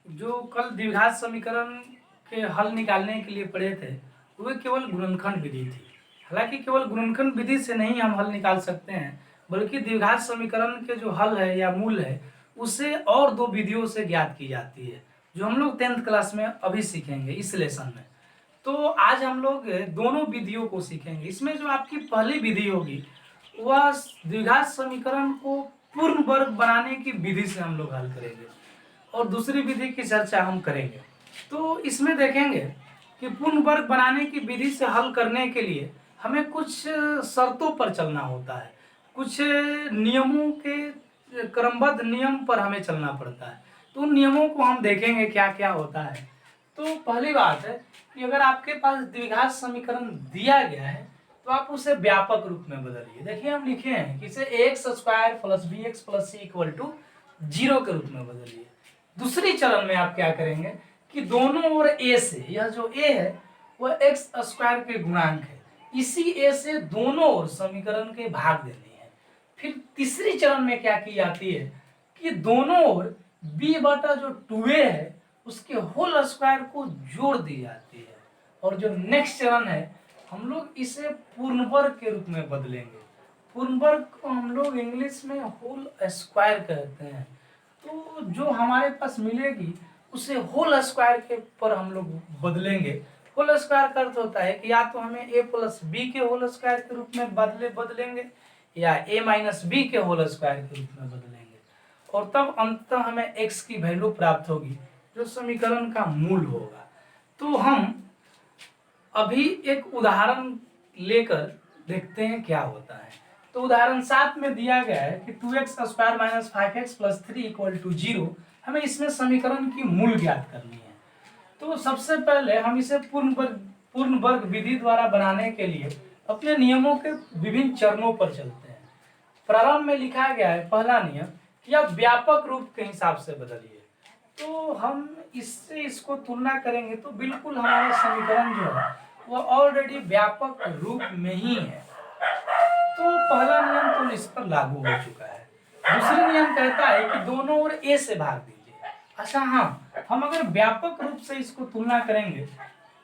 जो कल द्विघात समीकरण के हल निकालने के लिए पढ़े थे वो केवल गुणनखंड विधि थी। हालांकि केवल गुणनखंड विधि से नहीं हम हल निकाल सकते हैं, बल्कि द्विघात समीकरण के जो हल है या मूल है उसे और दो विधियों से ज्ञात की जाती है, जो हम लोग 10th क्लास में अभी सीखेंगे इस लेसन में। तो आज हम लोग दोनों विधियों को सीखेंगे। इसमें जो आपकी पहली विधि होगी वह द्विघात समीकरण को पूर्ण वर्ग बनाने की विधि से हम लोग हल करेंगे और दूसरी विधि की चर्चा हम करेंगे। तो इसमें देखेंगे कि पूर्ण वर्ग बनाने की विधि से हल करने के लिए हमें कुछ शर्तों पर चलना होता है, कुछ नियमों के क्रमबद्ध नियम पर हमें चलना पड़ता है। तो उन नियमों को हम देखेंगे क्या क्या होता है। तो पहली बात है कि अगर आपके पास द्विघात समीकरण दिया गया है तो आप उसे व्यापक रूप में बदलिए। देखिए हम लिखे हैं कि इसे ax² + bx + c = 0 के रूप में बदलिए। दूसरी चरण में आप क्या करेंगे कि दोनों ओर a से, यह जो a है वह x² के गुणांक है, इसी a से दोनों ओर समीकरण के भाग देने हैं। फिर तीसरी चरण में क्या की जाती है कि दोनों ओर b बटा जो 2a है उसके होल स्क्वायर को जोड़ दी जाती है। और जो नेक्स्ट चरण है हम लोग इसे पूर्ण वर्ग के रूप में बदलेंगे। पूर्ण वर्ग को हम लोग इंग्लिश में होल स्क्वायर कहते हैं। तो जो हमारे पास मिलेगी उसे होल स्क्वायर के पर हम लोग बदलेंगे। होल स्क्वायर का अर्थ होता है कि या तो हमें a + b के होल स्क्वायर के रूप में बदलेंगे या a - b के होल स्क्वायर के रूप में बदलेंगे, और तब अंततः हमें x की वैल्यू प्राप्त होगी जो समीकरण का मूल होगा। तो हम अभी एक उदाहरण लेकर देखते हैं क्या होता है। तो उदाहरण 7 में दिया गया है कि 2x² - 5x + 3 = 0। हमें इसमें समीकरण की मूल ज्ञात करनी है। तो सबसे पहले हम इसे पूर्ण वर्ग विधि द्वारा बनाने के लिए अपने नियमों के विभिन्न चरणों पर चलते हैं। प्रारंभ में लिखा गया है पहला नियम कि आप व्यापक रूप के हिसाब से बदलिए। तो हम इससे इसको तुलना करेंगे तो बिल्कुल हमारे समीकरण जो है वो ऑलरेडी व्यापक रूप में ही है। तो पहला नियम तो इस पर लागू हो चुका है। दूसरा नियम कहता है कि दोनों ओर a से भाग दीजिए। अच्छा हाँ, हम अगर व्यापक रूप से इसको तुलना करेंगे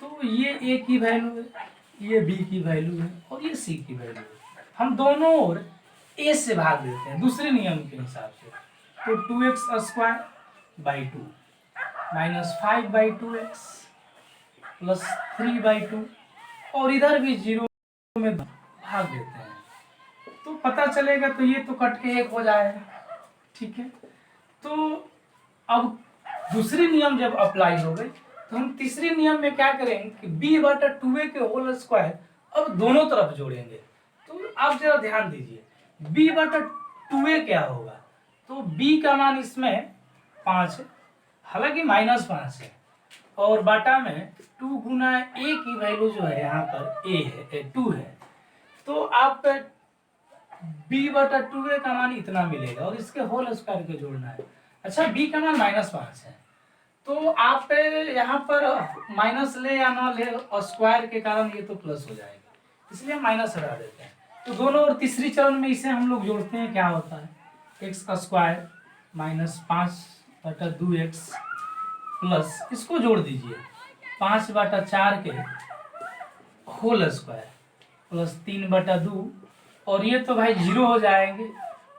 तो ये a की वैल्यू है, ये b की वैल्यू है और ये c की वैल्यू है। हम दोनों ओर a से भाग देते हैं दूसरे नियम के हिसाब से। तो 2x² / 2 -5/2x + 3/2 और इधर भी 0 में भाग देते हैं तो पता चलेगा, तो ये तो कट के 1 हो जाएगा। ठीक है, तो अब दूसरी नियम जब अप्लाई हो गई तो हम तीसरी नियम में क्या करेंगे कि b बटा 2a के होल स्क्वायर अब दोनों तरफ जोड़ेंगे। तो आप जरा ध्यान दीजिए b बटा 2a क्या होगा। तो b का मान इसमें 5 है, हालांकि -5 है, और बाटा में 2 गुना a की वैल्यू जो है यहाँ पर a है 2 है। तो आप b बटा 2a का मान इतना मिलेगा और इसके होल स्क्वायर को जोड़ना है। अच्छा, b का मान -5 है, तो आप यहाँ पर माइनस ले या ना ले स्क्वायर के कारण ये तो प्लस हो जाएगा, इसलिए हम माइनस हटा देते हैं। तो दोनों और तीसरी चरण में इसे हम लोग जोड़ते हैं, क्या होता है x² - 5/2x प्लस इसको जोड़ दीजिए 5/4 के होल स्क्वायर प्लस 3/2, और ये तो भाई 0 हो जाएंगे।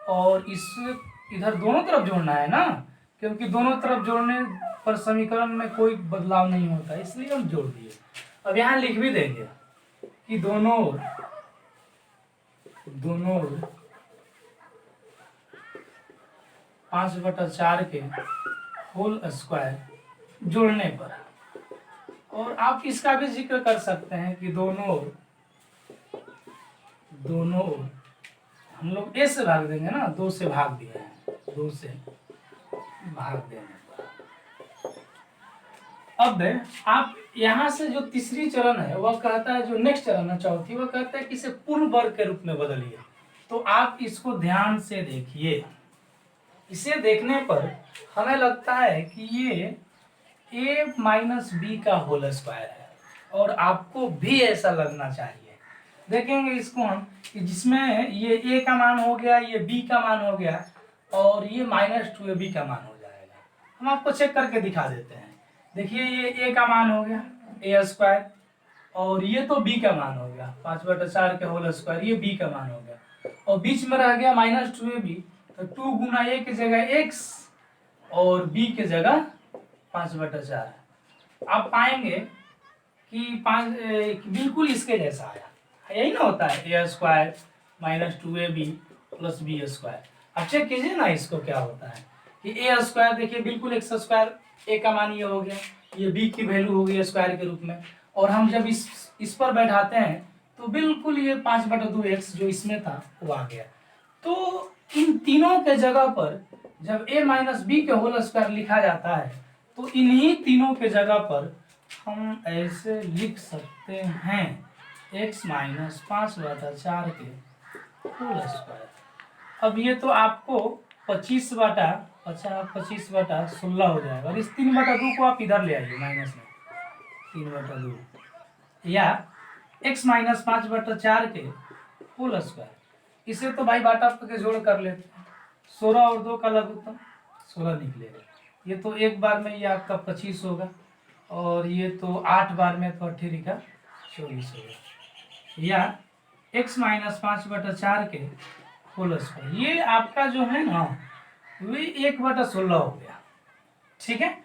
और इस इधर दोनों तरफ जोड़ना है ना, क्योंकि दोनों तरफ जोड़ने पर समीकरण में कोई बदलाव नहीं होता, इसलिए हम जोड़ दिए। अब यहाँ लिख भी देंगे कि दोनों ओर 5/4 के होल स्क्वायर जोड़ने पर, और आप इसका भी जिक्र कर सकते हैं कि दोनों ओर हम लोग a से भाग देंगे ना, 2 से भाग दिए हैं, 2 से भाग देने पर। अब आप यहाँ से जो तीसरी चरण है वह कहता है, जो नेक्स्ट चरण है चौथी, वह कहता है कि इसे पूर्ण वर्ग के रूप में बदलिए। तो आप इसको ध्यान से देखिए, इसे देखने पर हमें लगता है कि ये a - b का होल स्क्वायर है, और आपको भी ऐसा लगना चाहिए। देखेंगे इसको हम कि जिसमें ये a का मान हो गया, ये b का मान हो गया, और ये -2ab का मान हो जाएगा। हम आपको चेक करके दिखा देते हैं। देखिए ये ए का मान हो गया ए स्क्वायर, और ये तो बी का मान हो गया 5/4 के होल स्क्वायर, ये बी का मान हो गया, और बीच में रह गया -2ab, तो 2 गुना ए की जगह x और b की जगह 5/4। आप पाएंगे कि बिल्कुल इसके जैसा आया, यही ना होता है A square -2ab plus B square. अब चेक कीजिए ना इसको क्या होता है कि ए स्क्वायर देखिए बिल्कुल एक्स स्क्वायर, ए का मान ये हो गया, ये बी की वैल्यू हो गई स्क्वायर के रूप में, और हम जब इस पर बैठाते हैं तो बिल्कुल ये 5/2x जो इसमें था वो आ गया। तो इन तीनों के जगह पर जब a माइनस बी के होल स्क्वायर लिखा जाता है तो इन्हीं तीनों के जगह पर हम ऐसे लिख सकते हैं x माइनस 5/4 के होल स्क्वायर। अब ये तो आपको 25/16 हो जाएगा, और इस 3/2 को आप इधर ले आइए माइनस में, 3/2 या x माइनस 5/4 के होल स्क्वायर। इसे तो भाई बाटा के जोड़ कर लेते हैं, 16 और 2 का लघुत्तम 16 निकलेगा। ये तो एक बार में ये आपका 25 होगा, और ये तो 8 बार में तो 18 का 24 होगा, या x माइनस 5/4 के होल स्क्वायर। ये आपका जो है ना वे 1/16 हो गया, ठीक है।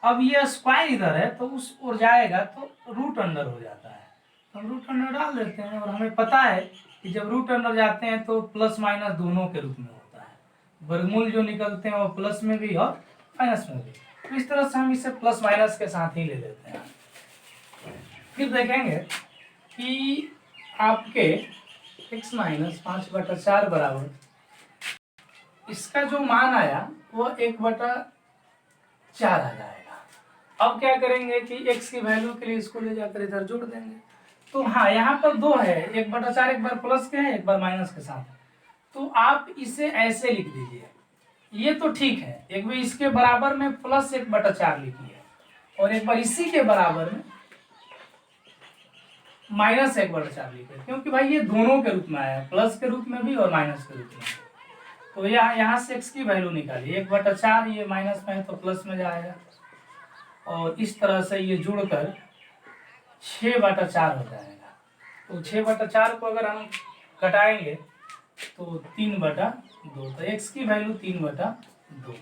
अब ये स्क्वायर इधर है तो उस ओर जाएगा तो रूट अंडर हो जाता है, तो हम रूट अंडर डाल देते हैं, और हमें पता है कि जब रूट अंडर जाते हैं तो प्लस माइनस दोनों के रूप में होता है, वर्गमूल जो निकलते हैं वो प्लस में भी और माइनस में भी, तो इस तरह से हम इसे प्लस माइनस के साथ ही ले लेते हैं। फिर देखेंगे कि आपके x माइनस 5/4 बराबर इसका जो मान आया वो 1/4 आ जाएगा। अब क्या करेंगे कि x की वैल्यू के लिए इसको ले जाकर इधर जोड़ देंगे। तो हाँ यहाँ पर 2 है, 1/4 एक बार प्लस के है एक बार माइनस के साथ, तो आप इसे ऐसे लिख दीजिए, ये तो ठीक है। एक बार इसके बराबर में प्लस 1/4 लिखिए, और एक बार इसी के बराबर में माइनस 1/4 लिखिए, क्योंकि भाई ये दोनों के रूप में आया, प्लस के रूप में भी और माइनस के रूप में। तो यहाँ से x की वैल्यू निकालिए, 1/4 ये माइनस में है तो प्लस में जाएगा, और इस तरह से ये जुड़कर 6/4 हो जाएगा। तो 6/4 को अगर हम घटाएंगे तो 3/2, तो x की वैल्यू 3/2,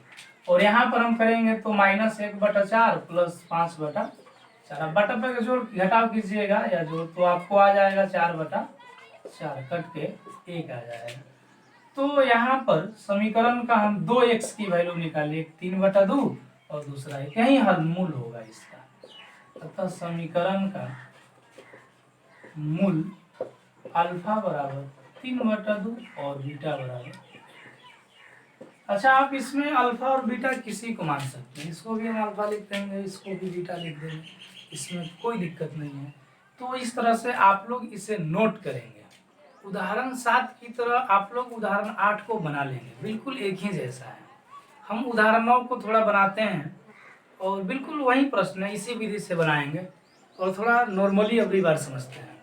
और यहाँ पर हम करेंगे तो -1/4 प्लस 5/4। अब बटा पे जोड़ घटाव कीजिएगा या जोड़ तो आपको आ जाएगा 4/4, कट के 1 आ जाएगा। तो यहाँ पर समीकरण का हम 2x की वैल्यू निकालिए, 3/2 और दूसरा एक यही हल मूल होगा इसका, तथा समीकरण का मूल अल्फा बराबर 3/2 और बीटा बराबर। अच्छा आप इसमें अल्फा और बीटा किसी को मान सकते हैं, इसको भी हम अल्फा लिख देंगे, इसको भी बीटा लिख देंगे, इसमें कोई दिक्कत नहीं है। तो इस तरह से आप लोग इसे नोट करेंगे। उदाहरण 7 की तरह आप लोग उदाहरण 8 को बना लेंगे, बिल्कुल एक ही जैसा है। हम उदाहरण 9 को थोड़ा बनाते हैं और बिल्कुल वही प्रश्न है, इसी विधि से बनाएंगे और थोड़ा नॉर्मली अगली बार समझते हैं।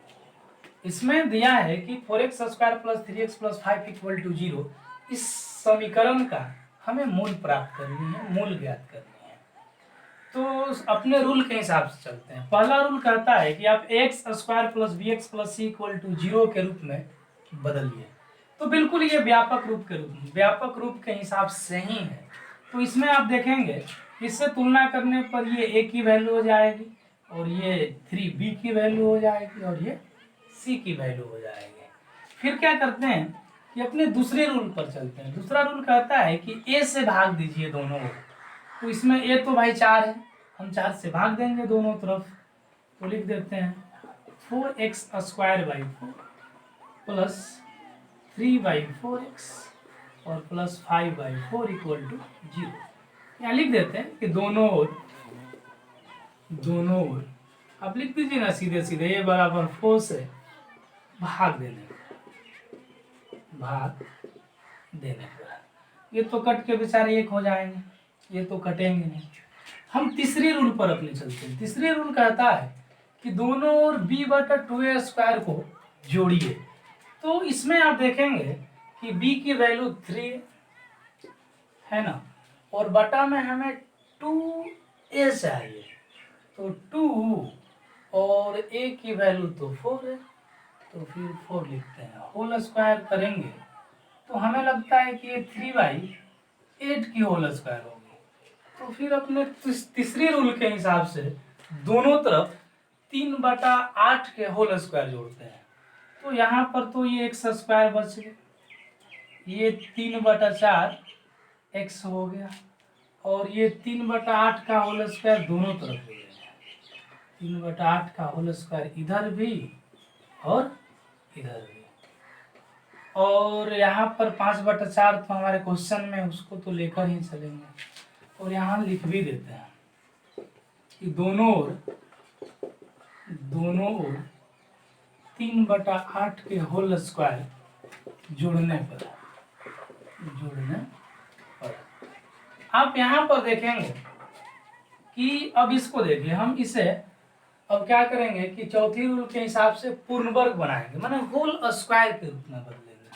इसमें दिया है कि 4x² + 3x + 5 = 0, इस समीकरण का हमें मूल प्राप्त करनी है, मूल ज्ञात करनी है। तो अपने रूल के हिसाब से चलते हैं। पहला रूल कहता है कि आप x² + bx + c = 0 के रूप में बदलिए। तो बिल्कुल ये व्यापक रूप के हिसाब से ही है। तो इसमें आप देखेंगे इससे तुलना करने पर ये a की वैल्यू हो जाएगी, और ये 3b की वैल्यू हो जाएगी, और ये c की वैल्यू हो जाएगी। फिर क्या करते हैं कि अपने दूसरे रूल पर चलते हैं। दूसरा रूल कहता है कि a से भाग दीजिए दोनों को। तो इसमें a तो भाई 4 है, हम 4 से भाग देंगे दोनों तरफ, तो लिख देते हैं 4x² / 4 प्लस 3/4x और प्लस 5/4 = 0। यहाँ लिख देते हैं कि दोनों ओर आप लिख दीजिए ना सीधे सीधे, ये बराबर 4 से भाग देने पर ये तो कट के बेचारे एक हो जाएंगे, ये तो कटेंगे नहीं। हम तीसरे रूल पर अपने चलते हैं। तीसरे रूल कहता है कि दोनों ओर b/2a² को जोड़िए। तो इसमें आप देखेंगे कि b की वैल्यू 3 है ना, और बटा में हमें 2a चाहिए, तो 2 और a की वैल्यू तो 4 है, तो फिर 4 लिखते हैं। होल स्क्वायर करेंगे तो हमें लगता है कि ये 3/8 की होल स्क्वायर होगी। तो फिर अपने तीसरी रूल के हिसाब से दोनों तरफ 3/8 के होल स्क्वायर जोड़ते हैं। तो यहाँ पर तो ये x स्क्वायर बच गया, ये 3/4 x हो गया, और ये 3/8 का होल स्क्वायर दोनों तरफ हो गया। 3/8 का होल स्क्वायर इधर भी और इधर भी, और यहाँ पर 5/4 तो हमारे क्वेश्चन में, उसको तो लेकर ही चलेंगे, और यहाँ लिख भी देते हैं कि दोनों ओर 3/8 के होल स्क्वायर जोड़ने पर आप यहाँ पर देखेंगे कि अब इसको देखिए, हम इसे अब क्या करेंगे कि चौथी रूल के हिसाब से पूर्ण वर्ग बनाएंगे, माने होल स्क्वायर के रूप में बदलेंगे।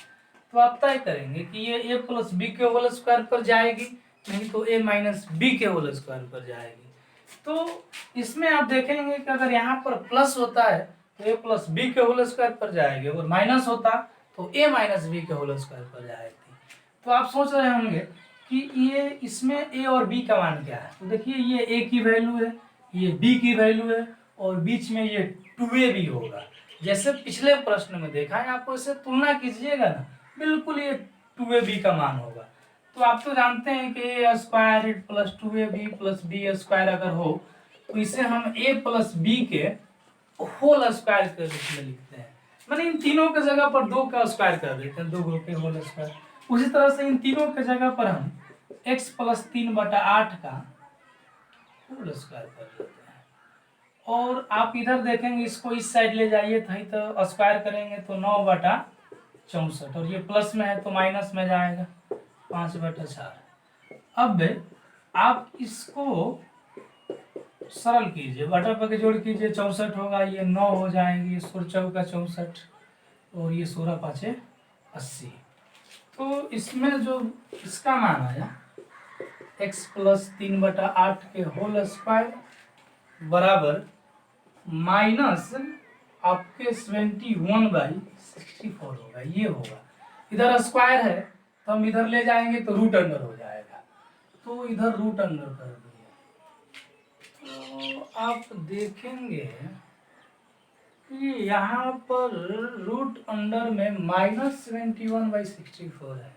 तो आप तय करेंगे कि ये a प्लस बी के होल स्क्वायर पर जाएगी, नहीं तो a माइनस बी के होल स्क्वायर पर जाएगी। तो इसमें आप देखेंगे कि अगर यहाँ पर प्लस होता है तो a प्लस बी के होल स्क्वायर पर जाएगी, और माइनस होता तो a माइनस बी के होल स्क्वायर पर जाएगी। तो आप सोच रहे होंगे कि ये इसमें a और b का मान क्या है। तो देखिए ये a की वैल्यू है, ये b की वैल्यू है, और बीच में ये 2a भी होगा। जैसे पिछले प्रश्न में देखा है, आपको इसे तुलना कीजिएगा ना, बिल्कुल ये 2ab का मान होगा। तो आप तो जानते हैं कि a square plus 2ab plus b square अगर हो तो इसे हम a प्लस b के होल स्क्वायर के रूप में लिखते हैं, मैंने इन तीनों के जगह पर 2 का स्क्वायर कर देते हैं, 2 के होल स्क्वायर। उसी तरह से इन तीनों के जगह पर हम x प्लस 3/8 का होल स्क्वायर कर देते हैं। और आप इधर देखेंगे, इसको इस साइड ले जाइए तो स्क्वायर करेंगे तो 9/64, और ये प्लस में है तो माइनस में जाएगा 5/4। अब आप इसको सरल कीजिए, बटा पर के जोड़ कीजिए, 64 होगा, ये 9 हो जाएंगे, 16 का 64, और ये 16×5 80। तो इसमें जो इसका मान आया x प्लस 3/8 के होल स्क्वायर बराबर माइनस आपके 71/64 होगा, ये होगा। इधर स्क्वायर है तो हम इधर ले जाएंगे तो रूट अंडर हो जाएगा, तो इधर रूट अंडर कर दिए। तो आप देखेंगे कि यहाँ पर रूट अंडर में -71/64 है।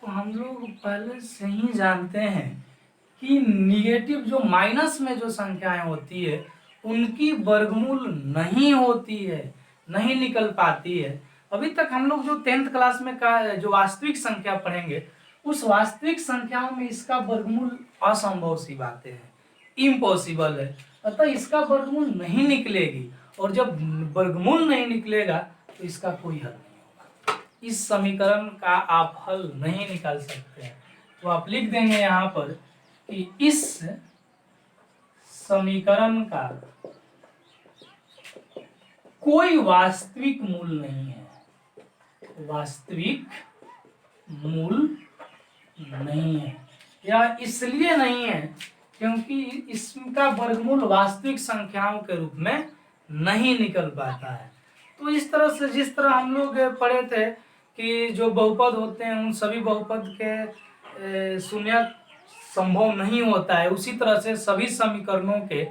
तो हम लोग पहले से ही जानते हैं कि निगेटिव जो माइनस में जो संख्याएं होती है उनकी वर्गमूल नहीं होती है, नहीं निकल पाती है। अभी तक हम लोग जो 10th क्लास में का जो वास्तविक संख्या पढ़ेंगे, उस वास्तविक संख्याओं में इसका वर्गमूल असंभव सी बातें हैं, इम्पॉसिबल है। अतः इसका वर्गमूल नहीं निकलेगी, और जब वर्गमूल नहीं निकलेगा तो इसका कोई हल नहीं होगा। इस समीकरण का आप हल नहीं निकाल सकते हैं। तो आप लिख देंगे यहाँ पर कि इस समीकरण का कोई वास्तविक मूल नहीं है, वास्तविक मूल नहीं है। यह इसलिए नहीं है क्योंकि इसका वर्गमूल वास्तविक संख्याओं के रूप में नहीं निकल पाता है। तो इस तरह से जिस तरह हम लोग पढ़े थे कि जो बहुपद होते हैं उन सभी बहुपद के शून्य संभव नहीं होता है, उसी तरह से सभी समीकरणों के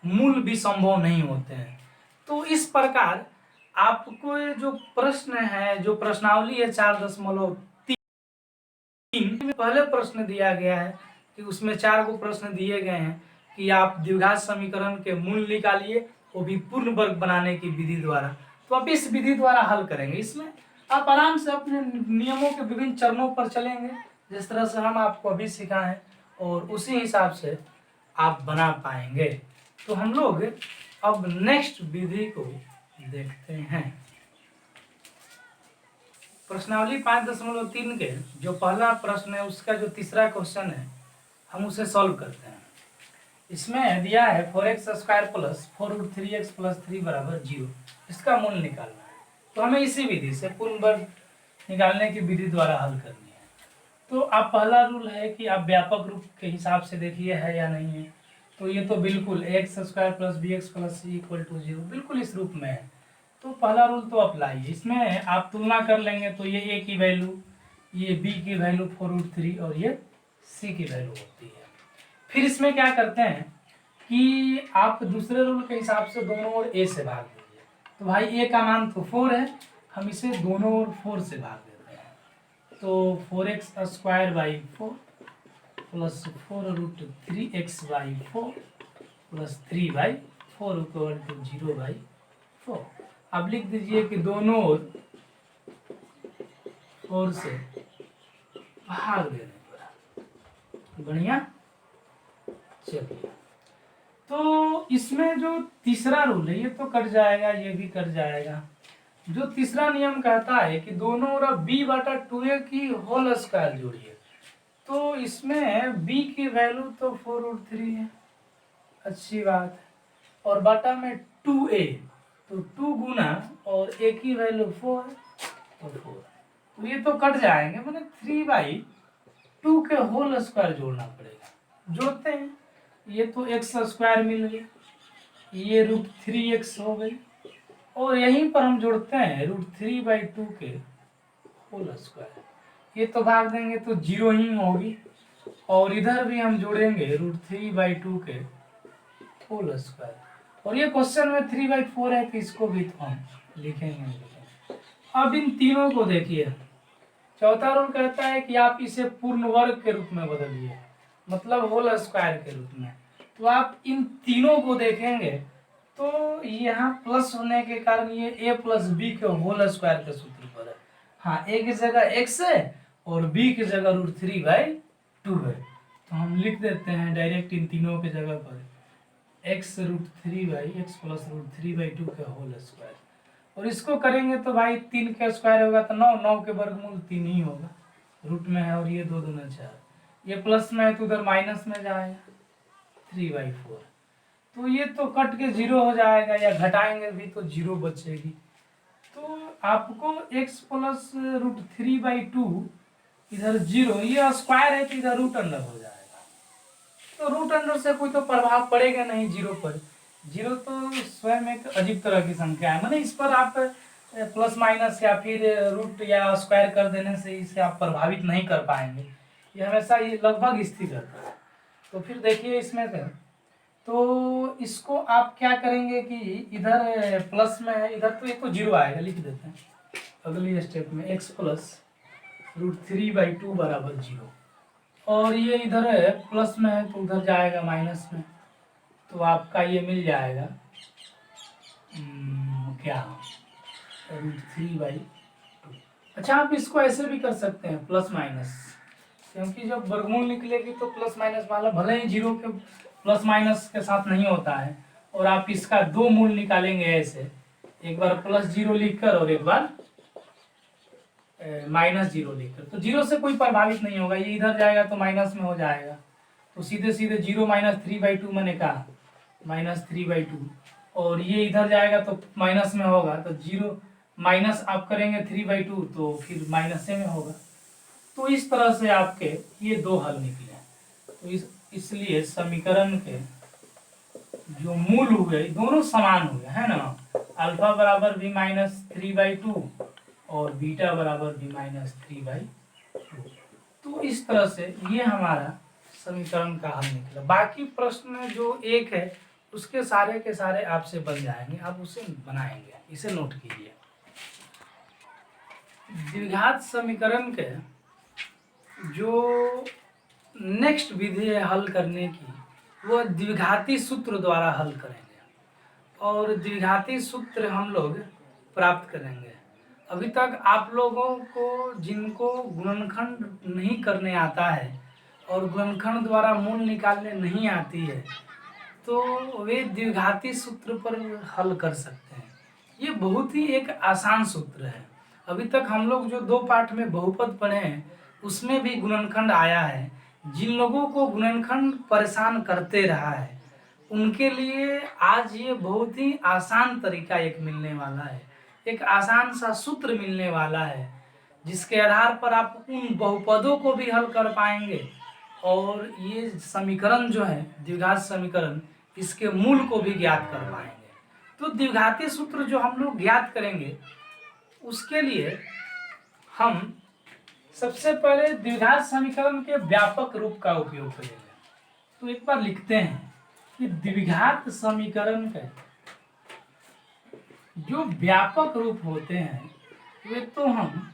मूल भी संभव नहीं होते हैं। तो इस प्रकार आपको जो प्रश्न है, जो प्रश्नावली है 4.3 में पहले प्रश्न दिया गया है कि उसमें 4 को प्रश्न दिए गए हैं कि आप द्विघात समीकरण के मूल निकालिए, वो भी पूर्ण वर्ग बनाने की विधि द्वारा। तो आप इस विधि द्वारा हल करेंगे। इसमें आप आराम से अपने नियमों के विभिन्न चरणों पर चलेंगे, जिस तरह से हम आपको अभी सिखाएं, और उसी हिसाब से आप बना पाएंगे। तो हम लोग अब नेक्स्ट विधि को देखते हैं। प्रश्नावली 5.3 के जो पहला प्रश्न है उसका जो तीसरा क्वेश्चन है हम उसे सॉल्व करते हैं। इसमें दिया है 4x² प्लस 4√3x प्लस 3 बराबर 0, इसका मूल निकालना है। तो हमें इसी विधि से पूर्ण वर्ग निकालने की विधि द्वारा हल करनी है। तो आप पहला रूल है कि आप व्यापक रूप के हिसाब से देखिए है या नहीं है। तो ये तो बिल्कुल x square plus b x plus c equal to 0 बिल्कुल इस रूप में है। तो पहला रूल तो अप्लाई है। इसमें आप तुलना कर लेंगे तो ये ए की वैल्यू, ये बी की वैल्यू 4√3 और ये सी की वैल्यू होती है। फिर इसमें क्या करते हैं कि आप दूसरे रूल के हिसाब से दोनों ओर ए से भाग दीजिए। तो भाई ए का मान तो 4 है, हम इसे दोनों ओर 4 से भाग देते हैं। तो 4x square by 4 plus 4√3x/4 plus 3/4 equal to 0/4। अब लिख दीजिए कि दोनों ओर 4 से भाग देने पर। बढ़िया, चलिए। तो इसमें जो तीसरा रूल है ये तो कट जाएगा, ये भी कट जाएगा। जो तीसरा नियम कहता है कि दोनों ओर b/2a की होल स्क्वायर जोड़िए। तो इसमें b की वैल्यू तो 4√3 है, अच्छी बात है, और बटा में 2a, तो 2 गुना और a की वैल्यू 4 है तो 4। तो ये तो कट जाएंगे, मैंने 3/2 के होल स्क्वायर जोड़ना पड़ेगा। जोड़ते हैं, ये तो एक्स स्क्वायर मिल गया, ये √3x हो गई, और यहीं पर हम जोड़ते हैं √3/2 के होल स्क्वायर। ये तो भाग देंगे तो 0 ही होगी, और इधर भी हम जोड़ेंगे √3/2 के होल स्क्वायर। और ये क्वेश्चन में 3/4 है कि इसको भी तो हम लिखेंगे। अब इन तीनों को देखिए। चौथा रूल कहता है कि आप इसे पूर्ण वर्ग के रूप में बदलिए, मतलब होल स्क्वायर के रूप में। तो आप इन तीनों को देखेंगे तो यहाँ प्लस होने के कारण ये a प्लस बी के होल स्क्वायर के सूत्र पर है। हाँ, a की जगह x है और b की जगह √3/2 है। तो हम लिख देते हैं डायरेक्ट इन तीनों के जगह पर x √3/x प्लस √3/2 के होल स्क्वायर। और इसको करेंगे तो भाई 3 का स्क्वायर होगा तो 9, 9 के वर्गमूल 3 ही होगा, रूट में है, और ये 2 दूना 4, ये प्लस में है तो उधर माइनस में जाएगा 3/4। तो ये तो कट के 0 हो जाएगा, या घटाएंगे भी तो 0 बचेगी। तो आपको x प्लस √3/2 इधर 0, ये स्क्वायर है तो इधर रूट अंडर हो जाएगा। तो रूट अंडर से कोई तो प्रभाव पड़ेगा नहीं 0 पर। 0 तो स्वयं एक अजीब तरह की संख्या है, माने इस पर आप प्लस माइनस या फिर रूट या स्क्वायर कर देने से इसे आप प्रभावित नहीं कर पाएंगे, ये हमेशा ये लगभग स्थिर रहता है। तो फिर देखिए इसमें तो इसको आप क्या करेंगे कि इधर प्लस में है, इधर तो ये तो 0 आएगा, लिख देते हैं अगली स्टेप में x प्लस √3/2 बराबर 0, और ये इधर है प्लस में है तो उधर जाएगा माइनस में, तो आपका ये मिल जाएगा क्या √3/2। अच्छा, आप इसको ऐसे भी कर सकते हैं प्लस माइनस, क्योंकि जब वर्गमूल निकलेगी तो प्लस माइनस वाला भले ही 0 के प्लस माइनस के साथ नहीं होता है, और आप इसका 2 मूल निकालेंगे ऐसे, एक बार +0 लिखकर और एक बार -0 लिखकर, तो 0 से कोई प्रभावित नहीं होगा, ये इधर जाएगा तो माइनस में हो जाएगा, तो सीधे सीधे 0 - 3/2 मैंने कहा -3/2, और ये इधर जाएगा तो माइनस में होगा, तो 0 माइनस आप करेंगे 3/2 तो फिर माइनस में होगा। तो इस तरह से आपके ये 2 हल निकले। तो इसलिए समीकरण के जो मूल हुए दोनों समान हुए, है ना, अल्फा बराबर b - 3/2 और बीटा बराबर b - 3/2। तो इस तरह से ये हमारा समीकरण का हल निकला। बाकी प्रश्न जो एक है उसके सारे के सारे आपसे बन जाएंगे, आप उसे बनाएंगे, इसे नोट कीजिए। द्विघात समीकरण के जो नेक्स्ट विधि है हल करने की, वह द्विघाती सूत्र द्वारा हल करेंगे, और द्विघाती सूत्र हम लोग प्राप्त करेंगे। अभी तक आप लोगों को जिनको गुणनखंड नहीं करने आता है और गुणनखंड द्वारा मूल निकालने नहीं आती है, तो वे द्विघाती सूत्र पर हल कर सकते हैं। ये बहुत ही एक आसान सूत्र है। अभी तक हम लोग जो 2 पाठ में बहुपद पढ़े हैं उसमें भी गुणनखंड आया है। जिन लोगों को गुणनखंड परेशान करते रहा है उनके लिए आज ये बहुत ही आसान तरीका एक मिलने वाला है, एक आसान सा सूत्र मिलने वाला है जिसके आधार पर आप उन बहुपदों को भी हल कर पाएंगे और ये समीकरण जो है द्विघात समीकरण, इसके मूल को भी ज्ञात कर पाएंगे। तो द्विघाती सूत्र जो हम लोग ज्ञात करेंगे उसके लिए हम सबसे पहले द्विघात समीकरण के व्यापक रूप का उपयोग करेंगे। तो एक बार लिखते हैं कि द्विघात समीकरण के जो व्यापक रूप होते हैं वे तो हम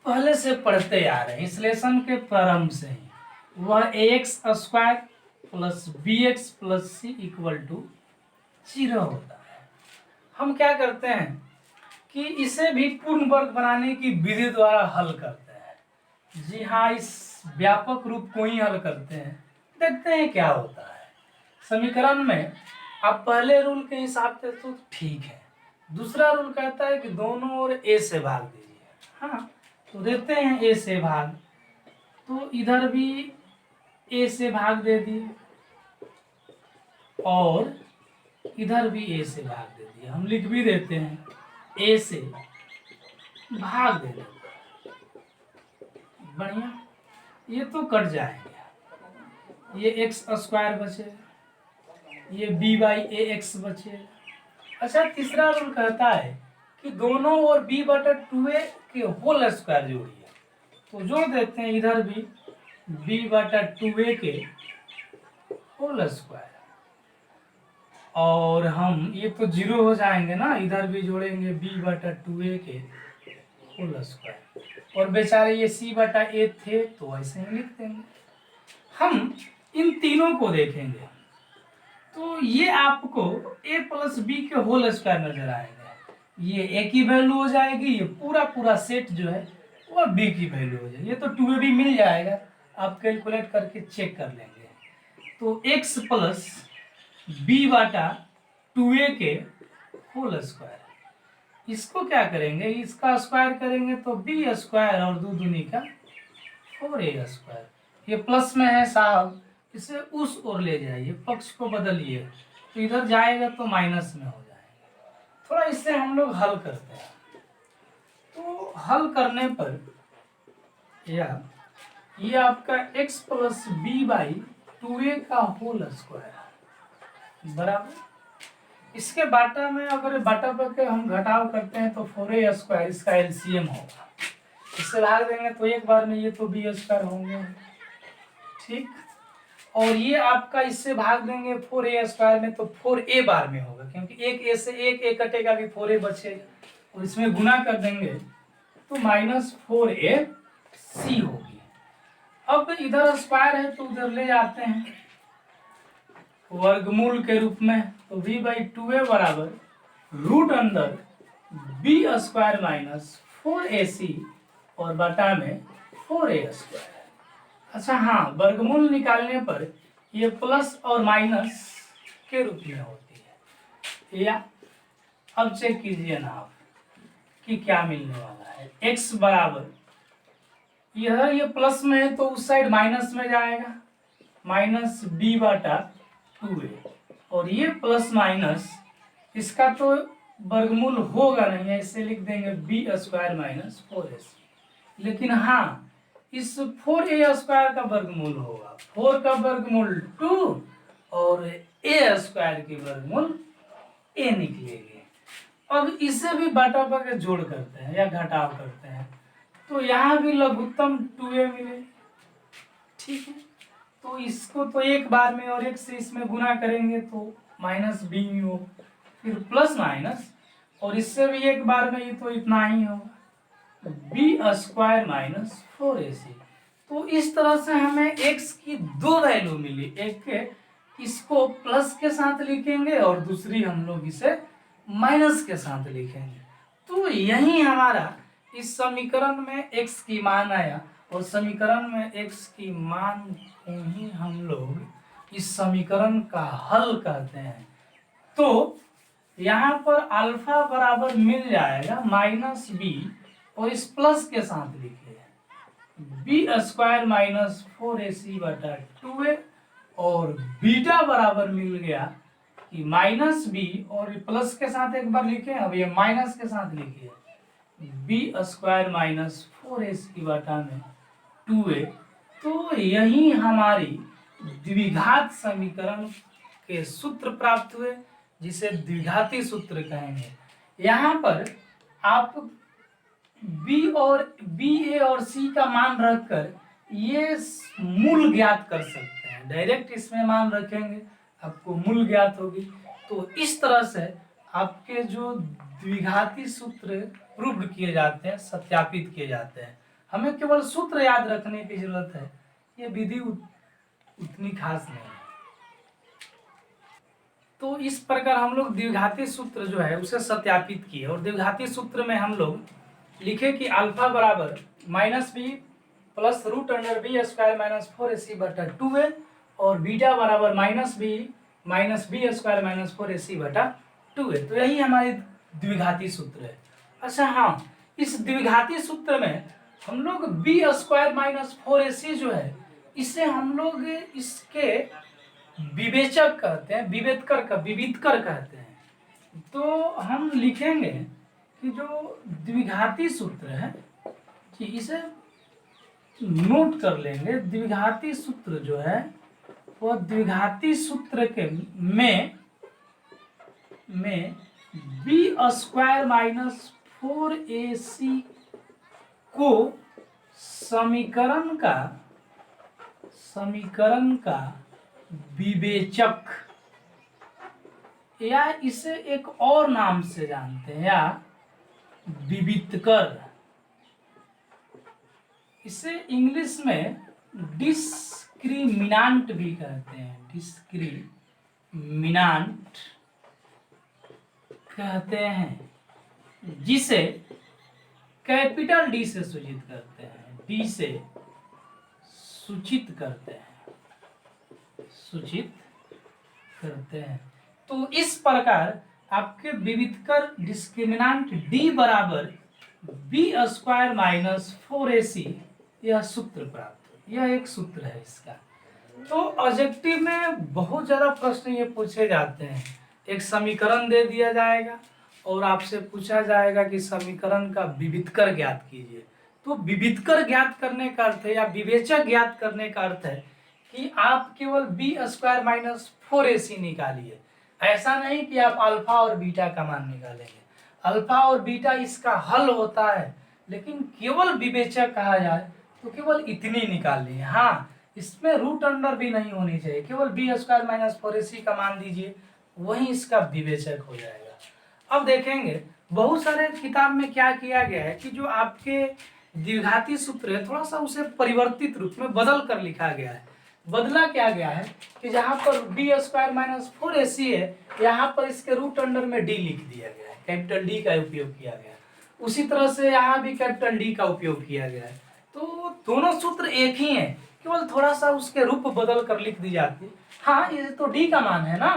पहले से पढ़ते आ रहे हैं, इस लेसन के प्रारंभ से ही। वह ax² plus bx plus c equal to 0 होता है। हम क्या करते हैं कि इसे भी पूर्ण वर्ग बनाने की विधि द्वारा हल करते हैं। जी हाँ, इस व्यापक रूप को ही हल करते हैं, देखते हैं क्या होता है। समीकरण में आप पहले रूल के हिसाब से तो ठीक है, दूसरा रूल कहता है कि दोनों ओर a से भाग दीजिए। हाँ, तो देते हैं a से भाग, तो इधर भी a से भाग दे दिए और इधर भी a से भाग दे दिए। हम लिख भी देते हैं a से भाग दे देते, बढ़िया, ये तो कट जाएंगे, ये x² बचे, ये b/ax बचे। अच्छा, तीसरा रूल कहता है कि दोनों ओर b/2a के होल स्क्वायर जोड़िए, तो जोड़ देते हैं इधर भी b/2a के होल स्क्वायर, और हम ये तो 0 हो जाएंगे ना, इधर भी जोड़ेंगे b/2a के होल स्क्वायर, और बेचारे ये c/a थे तो ऐसे ही लिख देंगे। हम इन तीनों को देखेंगे तो ये आपको a प्लस बी के होल स्क्वायर नजर आएगा। ये a की वैल्यू हो जाएगी, ये पूरा सेट जो है वो b की वैल्यू हो जाएगी। ये तो 2a भी मिल जाएगा, आप कैलकुलेट करके चेक कर लेंगे। तो x प्लस b/2a के होल स्क्वायर, इसको क्या करेंगे, इसका स्क्वायर करेंगे तो b² और 2 दूनी का 4a²। ये प्लस में है साहब, इसे उस ओर ले जाइए, पक्ष को बदलिए, तो इधर जाएगा तो माइनस में हो जाएगा। थोड़ा इससे हम लोग हल करते हैं। तो हल करने पर ये आपका x प्लस b/2a का होल स्क्वायर बराबर, इसके बाटा में अगर बाटा पर के हम घटाव करते हैं तो 4a², इसका एलसीएम होगा। इससे भाग देंगे तो एक बार में ये तो b² होंगे, ठीक। और ये आपका इससे भाग देंगे 4a² में तो 4a बार में होगा, क्योंकि एक a से एक a कटेगा भी 4a बचेगा, और इसमें गुना कर देंगे तो -4ac होगी। अब इधर स्क्वायर है तो उधर ले जाते हैं वर्गमूल के रूप में, तो b/2a बराबर √b² - 4ac और बटा में 4a²। अच्छा हाँ, वर्गमूल निकालने पर ये प्लस और माइनस के रूप में होती है। या अब चेक कीजिए ना आप कि क्या मिलने वाला है। x बराबर ये प्लस में है तो उस साइड माइनस में जाएगा, -b/2a, और ये प्लस माइनस इसका तो वर्गमूल होगा नहीं है, इससे लिख देंगे b² - 4ac। लेकिन हाँ, इस 4a² का वर्गमूल होगा, 4 का वर्गमूल 2 और a² की वर्गमूल a निकलेगी। अब इसे भी बाटा पर जोड़ करते हैं या घटाव करते हैं, तो यहाँ भी लघुत्तम 2a मिले, ठीक है। तो इसको तो एक बार में और एक से इसमें गुना करेंगे तो -b हो, फिर प्लस माइनस, और इससे भी एक बार में ये तो इतना ही होगा, b² - 4ac। तो इस तरह से हमें x की दो वैल्यू मिली, एक इसको प्लस के साथ लिखेंगे और दूसरी हम लोग इसे माइनस के साथ लिखेंगे। तो यही हमारा इस समीकरण में x की मान आया, और समीकरण में x की मान को ही हम लोग इस समीकरण का हल करते हैं। तो यहाँ पर अल्फा बराबर मिल जाएगा -b, और इस प्लस के साथ लिखिए b² - 4ac/2a, और बीटा बराबर मिल गया कि -b, और प्लस के साथ एक बार लिखे, अब ये माइनस के साथ लिखिए बी स्क्वायर माइनस 4ac बटा में 2a। तो यही हमारी द्विघात समीकरण के सूत्र प्राप्त हुए, जिसे द्विघाती सूत्र कहेंगे। यहाँ पर आप बी ए और सी का मान रखकर ये मूल ज्ञात कर सकते हैं। डायरेक्ट इसमें मान रखेंगे आपको मूल ज्ञात होगी। तो इस तरह से आपके जो द्विघाती सूत्र प्रूव्ड किए जाते हैं, सत्यापित किए जाते हैं। हमें केवल सूत्र याद रखने की जरूरत है, ये विधि उतनी खास नहीं है। तो इस प्रकार हम लोग द्विघाती सूत्र जो है उसे सत्यापित किए, और द्विघाती सूत्र में हम लोग लिखे कि अल्फा बराबर minus B plus root under B square minus 4ac बटा 2a, और बीटा बराबर minus b square minus 4ac बटा 2a। तो यही हमारी द्विघाती सूत्र है। अच्छा हाँ, इस द्विघाती सूत्र में हम लोग बी स्क्वायर माइनस 4ac जो है, इसे हम लोग इसके विवेचक कहते हैं, विवितकर कहते हैं। तो हम लिखेंगे कि जो द्विघाती सूत्र है कि इसे नोट कर लेंगे। द्विघाती सूत्र जो है वो द्विघाती सूत्र के में बी स्क्वायर माइनस 4ac को समीकरण का विवेचक, या इसे एक और नाम से जानते हैं, या विवितकर, इसे इंग्लिश में डिस्क्रिमिनांट भी कहते हैं। डिस्क्रिमिनांट कहते हैं, जिसे कैपिटल डी से सूचित करते हैं, डी से सूचित करते हैं। तो इस प्रकार आपके विवितकर डिस्क्रिमिनांट डी बराबर बी स्क्वायर माइनस 4ac, यह सूत्र प्राप्त, यह एक सूत्र है इसका। तो ऑब्जेक्टिव में बहुत ज्यादा प्रश्न ये पूछे जाते हैं। एक समीकरण दे दिया जाएगा और आपसे पूछा जाएगा कि समीकरण का विवितकर ज्ञात कीजिए। तो विवितकर ज्ञात करने का अर्थ है, या विवेचक ज्ञात करने का अर्थ है कि आप केवल बी स्क्वायर माइनस 4ac निकालिए। ऐसा नहीं कि आप अल्फा और बीटा का मान निकालेंगे। अल्फा और बीटा इसका हल होता है, लेकिन केवल विवेचक कहा जाए तो केवल इतनी निकालिए। हाँ, इसमें रूट अंडर भी नहीं होनी चाहिए, केवल बी स्क्वायर माइनस 4ac का मान दीजिए, वही इसका विवेचक हो जाएगा। अब देखेंगे बहुत सारे किताब में क्या किया गया है कि जो आपके द्विघाती सूत्र है, थोड़ा सा उसे परिवर्तित रूप में बदल कर लिखा गया है। बदला क्या गया है कि जहाँ पर बी स्क्वायर माइनस 4ac है, यहाँ पर इसके रूट अंडर में डी लिख दिया गया है, कैपिटल डी का उपयोग किया गया है। उसी तरह से यहाँ भी कैपिटल डी का उपयोग किया गया है। तो दोनों सूत्र एक ही हैं, केवल थोड़ा सा उसके रूप बदल कर लिख दी जाती है। हाँ, ये तो डी का मान है ना,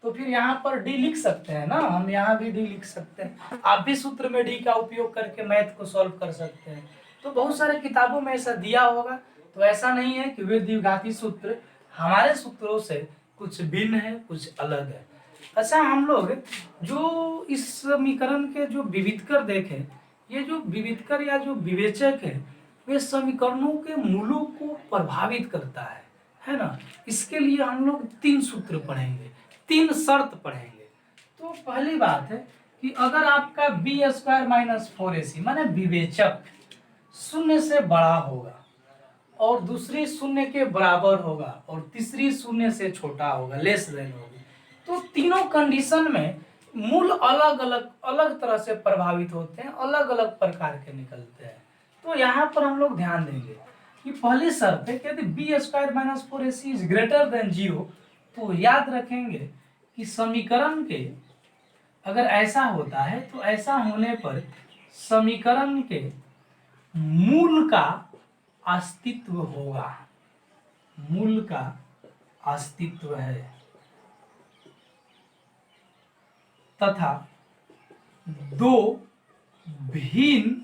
तो फिर यहाँ पर डी लिख सकते हैं ना, हम यहाँ भी डी लिख सकते हैं। आप भी सूत्र में डी का उपयोग करके मैथ को सॉल्व कर सकते हैं। तो बहुत सारे किताबों में ऐसा दिया होगा। तो ऐसा नहीं है कि वे द्विघाती सूत्र हमारे सूत्रों से कुछ भिन्न है, कुछ अलग है। अच्छा, हम लोग जो इस समीकरण के जो विवितकर देखें, ये जो विवितकर या जो विवेचक है, वे समीकरणों के मूलों को प्रभावित करता है ना। इसके लिए हम लोग 3 सूत्र पढ़ेंगे, 3 शर्त पढ़ेंगे। तो पहली बात है कि अगर आपका बी स्क्वायर माइनस 4ac माने विवेचक शून्य से बड़ा होगा, और दूसरी शून्य के बराबर होगा, और तीसरी शून्य से छोटा होगा, लेस देन होगी, तो तीनों कंडीशन में मूल अलग तरह से प्रभावित होते हैं, अलग अलग प्रकार के निकलते हैं। तो यहाँ पर हम लोग ध्यान देंगे कि पहली शर्त है कि यदि b square minus 4ac is greater than 0, तो याद रखेंगे कि समीकरण के अगर ऐसा होता है तो ऐसा होने पर समीकरण के मूल का अस्तित्व होगा, मूल का अस्तित्व है, तथा 2 भिन्न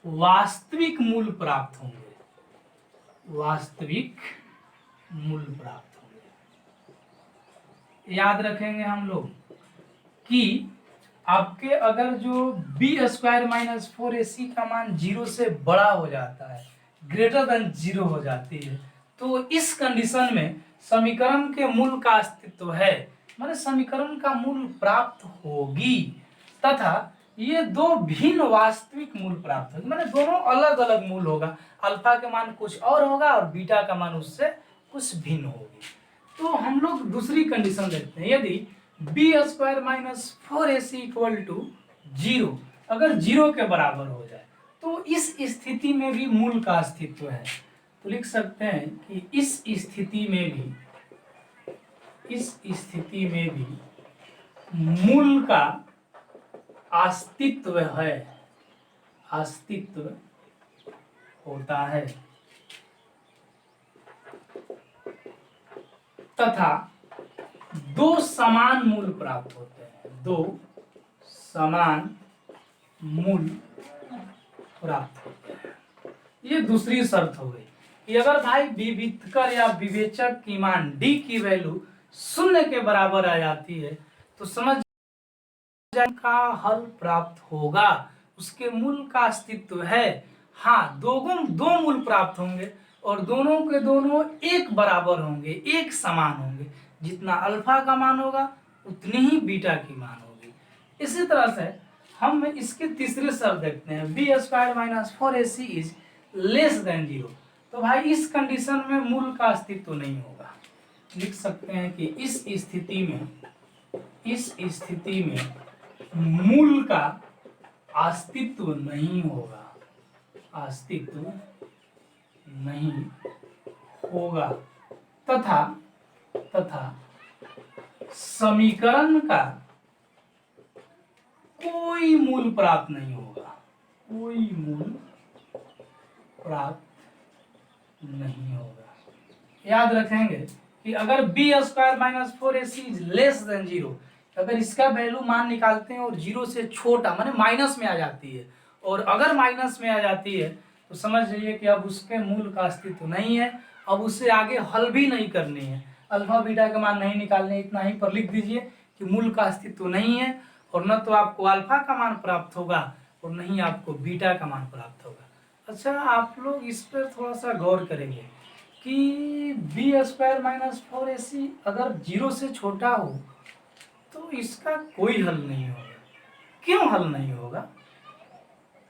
वास्तविक मूल प्राप्त होंगे, वास्तविक मूल प्राप्त होंगे। याद रखेंगे हम लोग कि आपके अगर जो बी स्क्वायर माइनस 4ac का मान 0 से बड़ा हो जाता है, ग्रेटर देन 0 हो जाती है, तो इस कंडीशन में समीकरण के मूल का अस्तित्व है, माने समीकरण का मूल प्राप्त होगी, तथा ये दो भिन्न वास्तविक मूल प्राप्त होगी, माने दोनों अलग अलग मूल होगा, अल्फा के मान कुछ और होगा और बीटा का मान उससे कुछ भिन्न होगी। तो हम लोग दूसरी कंडीशन देखते हैं, यदि b square minus 4ac equal to 0 अगर 0 के बराबर हो जाए तो इस स्थिति में भी मूल का अस्तित्व है। तो लिख सकते हैं कि इस स्थिति में भी मूल का अस्तित्व है, अस्तित्व होता है, तथा दो समान मूल प्राप्त होते हैं, दो समान मूल प्राप्त होते हैं। ये दूसरी शर्त हो गई कि अगर भाई विविधकर या विवेचक की मान d की वैल्यू 0 के बराबर आ जाती है तो समझ का हल प्राप्त होगा, उसके मूल का अस्तित्व है। हाँ, दो मूल प्राप्त होंगे और दोनों के दोनों एक बराबर होंगे, एक समान होंगे, जितना अल्फा का मान होगा उतनी ही बीटा की मान होगी। इसी तरह से हम इसके तीसरे शर्त देखते हैं, b square minus 4ac is less than 0। तो भाई इस कंडीशन में मूल का अस्तित्व नहीं होगा। लिख सकते हैं कि इस स्थिति में मूल का अस्तित्व नहीं होगा, अस्तित्व नहीं होगा, तथा समीकरण का कोई मूल प्राप्त नहीं होगा, कोई मूल प्राप्त नहीं होगा। याद रखेंगे कि अगर b square minus 4ac is less than 0, अगर इसका वैल्यू मान निकालते हैं और 0 से छोटा माने माइनस में आ जाती है, और अगर माइनस में आ जाती है तो समझ जाइए कि अब उसके मूल का अस्तित्व नहीं है, अब उससे आगे हल भी नहीं करनी है, अल्फा बीटा का मान नहीं निकालने, इतना ही पर लिख दीजिए कि मूल का अस्तित्व नहीं है और न तो आपको अल्फा का मान प्राप्त होगा और न ही आपको बीटा का मान प्राप्त होगा। अच्छा, आप लोग इस पर थोड़ा सा गौर करेंगे कि बी स्क्वायर माइनस 4ac अगर 0 से छोटा हो तो इसका कोई हल नहीं होगा। क्यों हल नहीं होगा,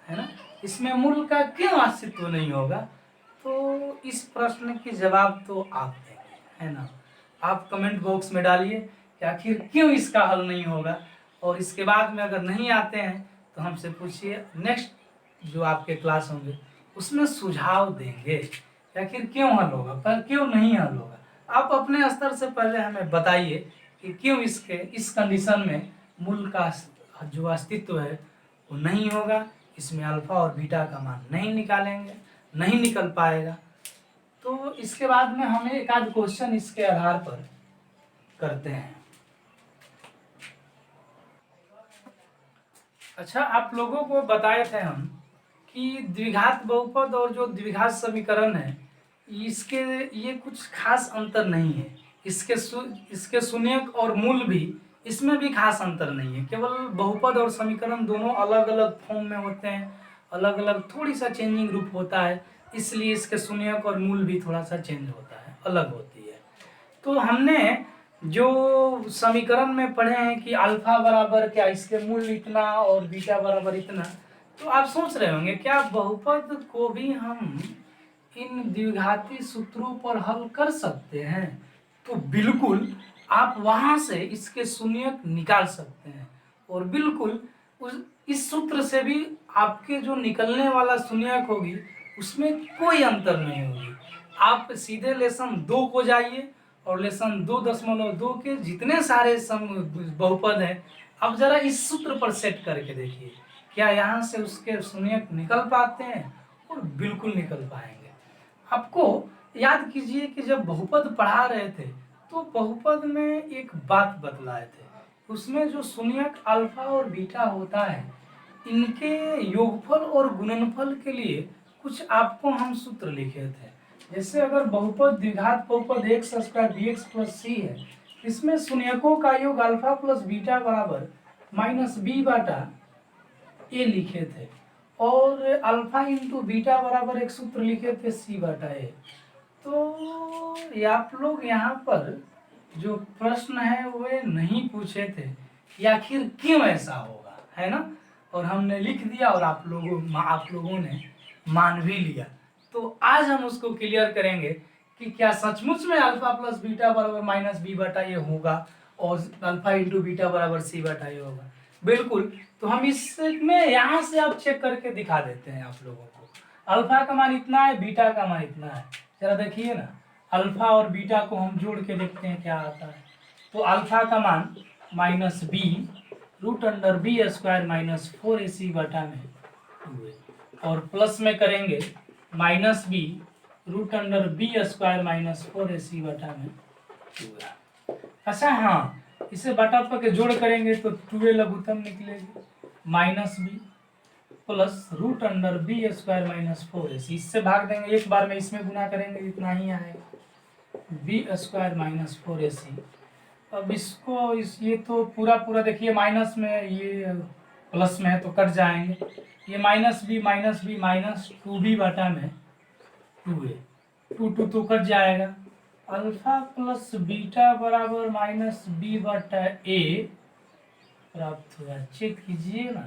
है ना? इसमें मूल का क्यों अस्तित्व नहीं होगा? तो इस प्रश्न की जवाब तो आप देंगे, है ना? आप कमेंट बॉक्स में डालिए कि आखिर क्यों इसका हल नहीं होगा, और इसके बाद में अगर नहीं आते हैं तो हमसे पूछिए, नेक्स्ट जो आपके क्लास होंगे उसमें सुझाव देंगे कि आखिर क्यों हल होगा, पर क्यों नहीं हल होगा। आप अपने स्तर से पहले हमें बताइए कि क्यों इस कंडीशन में मूल का जो अस्तित्व है वो नहीं होगा, इसमें अल्फा और बीटा का मान नहीं निकालेंगे, नहीं निकल पाएगा। तो इसके बाद में हम एक आध क्वेश्चन इसके आधार पर करते हैं। अच्छा, आप लोगों को बताए थे हम कि द्विघात बहुपद और जो द्विघात समीकरण है इसके ये कुछ खास अंतर नहीं है, इसके शून्यक और मूल भी इसमें भी खास अंतर नहीं है, केवल बहुपद और समीकरण दोनों अलग अलग फॉर्म में होते हैं, अलग अलग थोड़ी सा चेंजिंग रूप होता है, इसलिए इसके शून्यक और मूल भी थोड़ा सा चेंज होता है, अलग होती है। तो हमने जो समीकरण में पढ़े हैं कि अल्फा बराबर क्या, इसके मूल इतना और बीटा बराबर इतना, तो आप सोच रहे होंगे क्या बहुपद को भी हम इन द्विघाती सूत्रों पर हल कर सकते हैं? तो बिल्कुल, आप वहां से इसके शून्यक निकाल सकते हैं और बिल्कुल इस सूत्र से भी आपके जो निकलने वाला शून्यक होगी उसमें कोई अंतर नहीं होगी। आप सीधे लेसन 2 को जाइए और लेसन 2.2 के जितने सारे बहुपद हैं, अब जरा इस सूत्र पर सेट करके देखिए क्या यहाँ से उसके शून्यक निकल पाते हैं, और बिल्कुल निकल पाएंगे। आपको याद कीजिए कि जब बहुपद पढ़ा रहे थे तो बहुपद में एक बात बतलाए थे, उसमें जो शून्यक अल्फा और बीटा होता है इनके योगफल और गुणनफल के लिए कुछ आपको हम सूत्र लिखे थे। जैसे अगर बहुपद द्विघात बहुपद x² bx + c है, इसमें शून्यकों का योग अल्फा प्लस बीटा बराबर माइनस बी बटा ए लिखे थे, और अल्फा इंटू बीटा बराबर एक सूत्र लिखे थे सी बटा ए। तो ये आप लोग यहाँ पर जो प्रश्न है वो नहीं पूछे थे कि आखिर क्यों ऐसा होगा, है ना, और हमने लिख दिया और आप लोगों ने मान भी लिया। तो आज हम उसको क्लियर करेंगे कि क्या सचमुच में अल्फा प्लस बीटा बराबर माइनस बी बटा ये होगा और अल्फा इंटू बीटा बराबर सी बटा ये होगा। बिल्कुल। तो हम इसमें यहाँ से आप चेक करके दिखा देते हैं आप लोगों को। अल्फा का मान इतना है, बीटा का मान इतना है, जरा देखिए ना, अल्फा और बीटा को हम जोड़ के देखते हैं क्या आता है। तो अल्फा का मान minus b root under B square minus 4ac बटा में 2a, और प्लस में करेंगे minus b root under B square minus 4ac बटा में 2a। अच्छा हाँ, इसे बटा के जोड़ करेंगे तो 2a लघुत्तम निकलेगी, minus B plus root under B square minus 4ac, इससे भाग देंगे, एक बार में इसमें गुना करेंगे इतना ही आएगा, बी स्क्वायर माइनस 4ac। अब इसको ये तो पूरा देखिए माइनस में, ये प्लस में है तो कट जाएंगे, ये माइनस बी माइनस 2b बटा में 2a, 2 तो कट जाएगा, अल्फा प्लस बीटा बराबर माइनस बी बटा ए प्राप्त हुआ। चेक कीजिए ना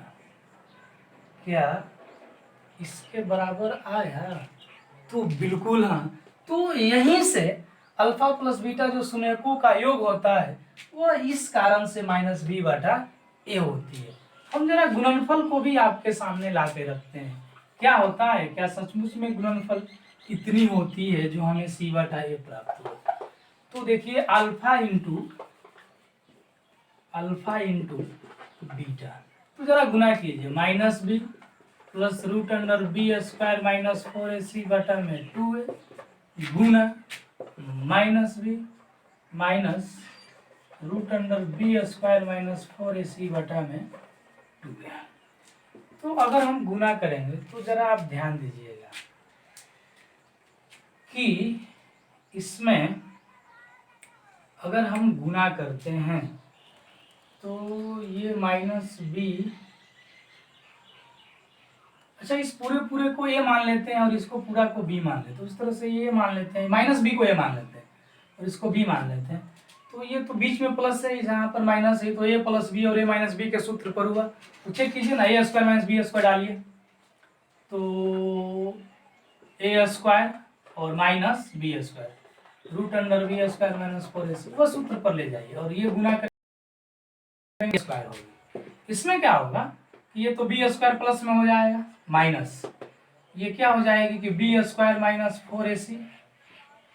क्या इसके बराबर आया। तो बिल्कुल हाँ। तो यहीं से अल्फा प्लस बीटा जो सुमेकों का योग होता है वो इस कारण से माइनस बी बटा ए होती है। हम जरा गुणनफल को भी आपके सामने ला के रखते हैं, क्या होता है, क्या सचमुच में गुणनफल इतनी होती है जो हमें सी बटा ए प्राप्त होता है। तो देखिए अल्फा इंटू बीटा, तो जरा गुना कीजिए, minus B plus root under B square minus 4ac बटा में 2a गुना minus B minus root under B square minus 4ac बटा में 2a। तो अगर हम गुना करेंगे तो जरा आप ध्यान दीजिएगा कि इसमें अगर हम गुना करते हैं तो ये माइनस बी, अच्छा इस पूरे को ए मान लेते हैं और इसको पूरा को बी मान लेते हैं, तो इस तरह से ये मान लेते हैं, माइनस बी को ए मान लेते हैं और इसको बी मान लेते हैं। तो ये तो बीच में प्लस है, जहाँ पर माइनस है, तो ए प्लस बी और ए माइनस बी के सूत्र पर हुआ। तो चेक कीजिए ना, a square minus b square डालिए तो ए स्क्वायर और minus b square root under B square minus 4ac वह सूत्र पर ले जाइए और ये गुना करेंगे स्क्वायर होगी। इसमें क्या होगा कि ये तो बी स्क्वायर प्लस में हो जाएगा, माइनस ये क्या हो जाएगी कि बी स्क्वायर माइनस 4ac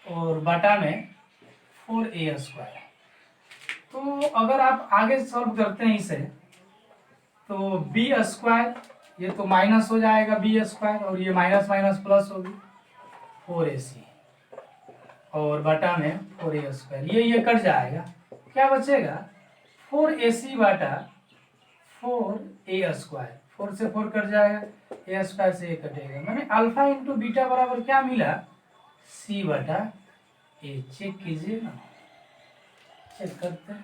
और बटा में 4a स्क्वायर। तो अगर आप आगे सॉल्व करते हैं इसे तो बी स्क्वायर, ये तो माइनस हो जाएगा बी स्क्वायर और ये माइनस माइनस प्लस होगी 4ac और बटा में 4a स्क्वायर, ये कट जाएगा, क्या बचेगा 4ac बटा 4a स्क्वायर, 4 से 4 कट जाएगा, ए स्क्वायर से ए कटेगा, मैंने अल्फा इंटू बीटा बराबर क्या मिला सी बटा ए। चेक कीजिए ना, चेक करते हैं,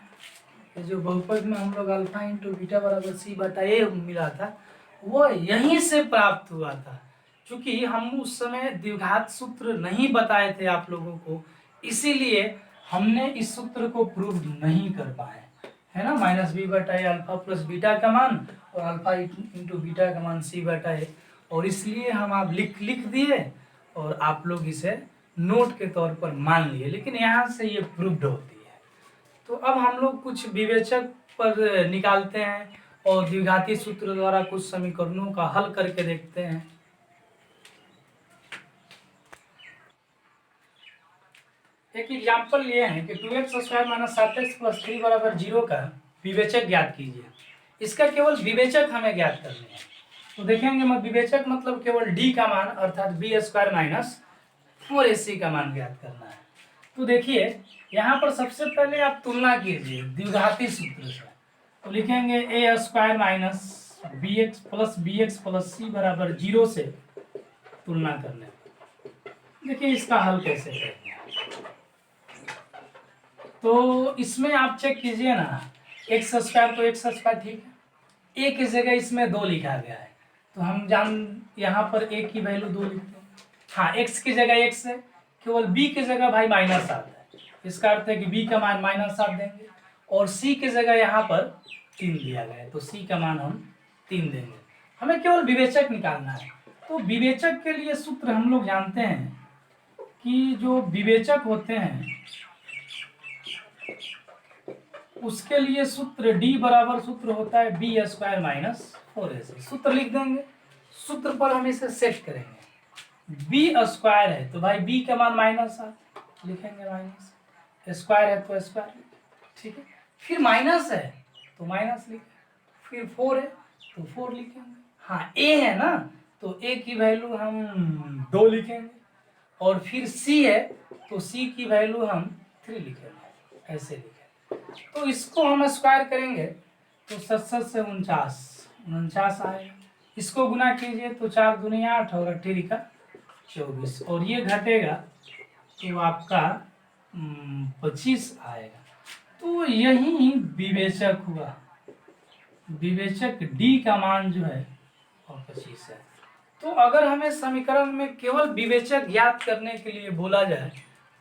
ये जो बहुपद में हम लोग अल्फा इंटू बीटा बराबर सी बटा ए मिला था वो यहीं से प्राप्त हुआ था। क्योंकि हम उस समय द्विघात सूत्र नहीं बताए थे आप लोगों को, इसीलिए हमने इस सूत्र को प्रूव नहीं कर पाए, है ना, माइनस बी बटा ए अल्फा प्लस बीटा का मान और अल्फा इंटू बीटा का मान सी बटा ए, और इसलिए हम आप लिख दिए और आप लोग इसे नोट के तौर पर मान लिए, लेकिन यहाँ से ये प्रूव्ड होती है। तो अब हम लोग कुछ विवेचक पर निकालते हैं और द्विघाती सूत्र द्वारा कुछ समीकरणों का हल करके देखते हैं। एक एग्जाम्पल ये है कि 2x square minus 7x plus 3 बराबर 0 का विवेचक ज्ञात कीजिए। इसका केवल विवेचक हमें ज्ञात करना है। तो देखेंगे मैं विवेचक मतलब केवल d का मान अर्थात बी स्क्वायर माइनस 4ac का मान ज्ञात करना है। तो देखिए यहाँ पर सबसे पहले आप तुलना कीजिए द्विघाती सूत्र से, तो लिखेंगे A square minus B x plus C बराबर 0 से तुलना करने। देखिए इसका हल कैसे करेंगे, तो इसमें आप चेक कीजिए ना, एक्स स्क्वायर तो एक्स स्क्वायर ठीक है, ए की जगह इसमें 2 लिखा गया है, तो हम यहाँ पर ए की वैल्यू 2 लिखते हैं। हाँ, एक्स की जगह एक्स है, केवल बी की जगह भाई -7 है, इसका अर्थ है कि बी का मान -7 देंगे, और सी की जगह यहाँ पर 3 दिया गया है, तो सी का मान हम 3 देंगे। हमें केवल विवेचक निकालना है। तो विवेचक के लिए सूत्र हम लोग जानते हैं कि जो विवेचक होते हैं उसके लिए सूत्र D बराबर सूत्र होता है b² - 4ac। सूत्र लिख देंगे, सूत्र पर हम इसे सेट करेंगे। b² है तो भाई b का मान -7 लिखेंगे, माइनस स्क्वायर है तो स्क्वायर, ठीक है। फिर माइनस है तो माइनस लिखेंगे, फिर 4 है तो 4 लिखेंगे। हाँ, a है ना, तो a की वैल्यू हम 2 लिखेंगे, और फिर c है तो c की वैल्यू हम 3 लिखेंगे, ऐसे लिखेंगे। तो इसको हम स्क्वायर करेंगे तो 7 से 49 आएगा। इसको गुना कीजिए तो 4 दूनी 8 और 8 का 24, और ये घटेगा तो आपका 25 आएगा। तो यही विवेचक हुआ, विवेचक डी का मान जो है और 25 है। तो अगर हमें समीकरण में केवल विवेचक ज्ञात करने के लिए बोला जाए